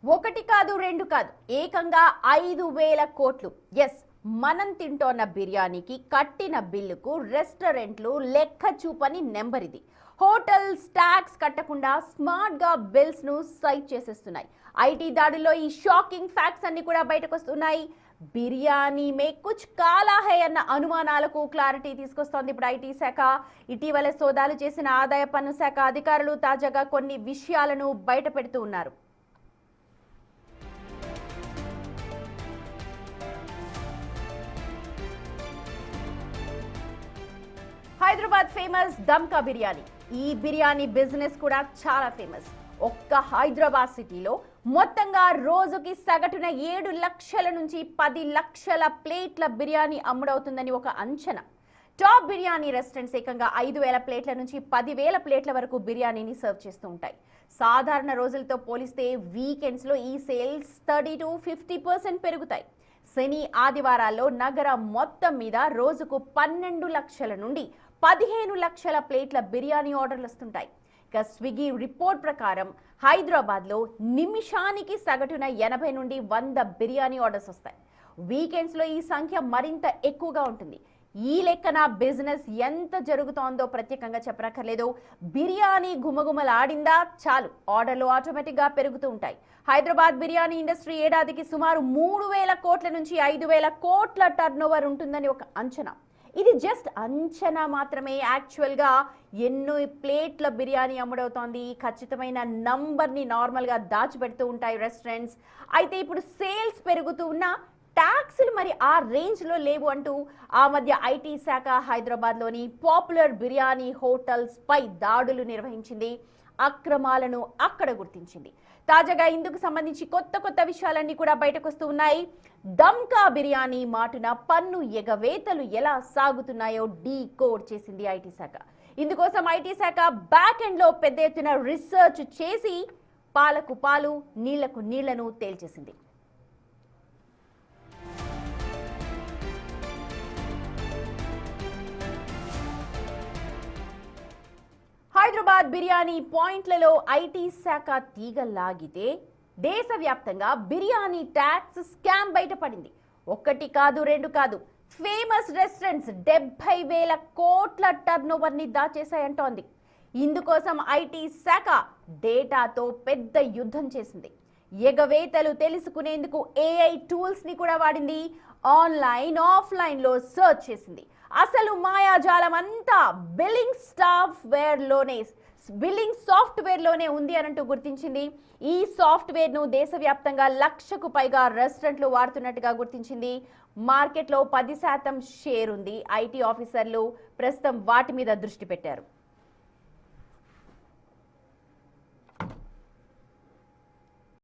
ఒకటి కాదు రెండు కాదు ఏకంగా 5,000 కోట్లు. ఎస్, మనం తింటోన్న బిర్యానీకి కట్టిన బిల్లుకు రెస్టారెంట్లు లెక్క చూపని నెంబర్ ఇది. హోటల్స్ ట్యాక్స్ కట్టకుండా స్మార్ట్ గా బిల్స్ ను సైట్ చేసేస్తున్నాయి. ఐటీ దాడుల్లో ఈ షాకింగ్ ఫ్యాక్ట్స్ అన్ని కూడా బయటకు వస్తున్నాయి. బిర్యానీ మే కుచ్ కాలా హై అన్న అనుమానాలకు క్లారిటీ తీసుకొస్తోంది ఇప్పుడు ఐటీ శాఖ. ఇటీవల సోదాలు చేసిన ఆదాయ పన్ను శాఖ అధికారులు తాజాగా కొన్ని విషయాలను బయట పెడుతూ ఉన్నారు. హైదరాబాద్ ఫేమస్ దమ్కా బిర్యానీ. ఈ బిర్యానీ బిజినెస్ కూడా చాలా ఫేమస్. ఒక్క హైదరాబాద్ సిటీలో మొత్తంగా రోజుకి సగటున 7 లక్షల నుంచి 10 లక్షల ప్లేట్ల బిర్యానీ అమ్ముడవుతుందని ఒక అంచనా. టాప్ బిర్యానీ రెస్టారెంట్స్ ఏకంగా 5,000 ప్లేట్ల నుంచి 10,000 ప్లేట్ల వరకు బిర్యానీని సర్వ్ చేస్తూ ఉంటాయి. సాధారణ రోజులతో పోలిస్తే వీకెండ్స్లో ఈ సేల్స్ 30 to 50% పెరుగుతాయి. శని ఆదివారాల్లో నగరం మొత్తం మీద రోజుకు 12 లక్షల నుండి 15 లక్షల ప్లేట్ల బిర్యానీ ఆర్డర్లు వస్తుంటాయి. ఇక స్విగ్గీ రిపోర్ట్ ప్రకారం హైదరాబాద్లో నిమిషానికి సగటున 80 నుండి 100 బిర్యానీ ఆర్డర్స్ వస్తాయి. వీకెండ్స్లో ఈ సంఖ్య మరింత ఎక్కువగా ఉంటుంది. ఈ లెక్కన బిజినెస్ ఎంత జరుగుతోందో ప్రత్యేకంగా చెప్పనక్కర్లేదు. బిర్యానీ గుమగుమలాడిందా చాలు ఆర్డర్లు ఆటోమేటిక్గా పెరుగుతూ ఉంటాయి. హైదరాబాద్ బిర్యానీ ఇండస్ట్రీ ఏడాదికి సుమారు 3,000 కోట్ల నుంచి 5,000 కోట్ల టర్నోవర్ ఉంటుందని ఒక అంచనా. ఇది జస్ట్ అంచనా మాత్రమే. యాక్చువల్గా ఎన్నో ప్లేట్ల బిర్యానీ అమ్ముడవుతోంది. ఖచ్చితమైన నంబర్ని నార్మల్గా దాచిపెడుతూ ఉంటాయి రెస్టారెంట్స్. అయితే ఇప్పుడు సేల్స్ పెరుగుతూ ఉన్న ట్యాక్స్లు మరి ఆ రేంజ్లో లేవు అంటూ ఆ మధ్య ఐటీ శాఖ హైదరాబాద్లోని పాపులర్ బిర్యానీ హోటల్స్ పై దాడులు నిర్వహించింది. అక్రమాలను అక్కడ గుర్తించింది. తాజాగా ఇందుకు సంబంధించి కొత్త విషయాలన్నీ కూడా బయటకు వస్తూ ఉన్నాయి. దమ్కా బిర్యానీ మాటున పన్ను ఎగవేతలు ఎలా సాగుతున్నాయో డీకోడ్ చేసింది ఐటీ శాఖ. ఇందుకోసం ఐటీ శాఖ బ్యాక్ ఎండ్ లో పెద్ద ఎత్తున రీసెర్చ్ చేసి పాలకు పాలు నీళ్లకు నీళ్లను తేల్చేసింది. హైదరాబాద్ బిర్యానీ పాయింట్లలో ఐటీ శాఖ తీగలాగితే దేశవ్యాప్తంగా బిర్యానీ ట్యాక్స్ స్కామ్ బయటపడింది. ఒకటి కాదు రెండు కాదు, ఫేమస్ రెస్టారెంట్స్ 70,000 కోట్ల టర్నోవర్ని దాచేశాయంటోంది. ఇందుకోసం ఐటీ శాఖ డేటాతో పెద్ద యుద్ధం చేసింది. ఎగవేతలు తెలుసుకునేందుకు ఏఐ టూల్స్ ని కూడా వాడింది. ఆన్లైన్ ఆఫ్లైన్ లో సర్చ్ చేసింది. అసలు మాయాజాలం అంతా బిల్లింగ్ సాఫ్ట్వేర్ లోనే ఉంది అనంటూ గుర్తించింది. ఈ సాఫ్ట్వేర్ ను దేశవ్యాప్తంగా 1,00,000కు పైగా రెస్టారెంట్లు వాడుతున్నట్టుగా గుర్తించింది. మార్కెట్లో 10% షేర్ ఉంది. ఐటీ ఆఫీసర్లు ప్రస్తుతం వాటి మీద దృష్టి పెట్టారు.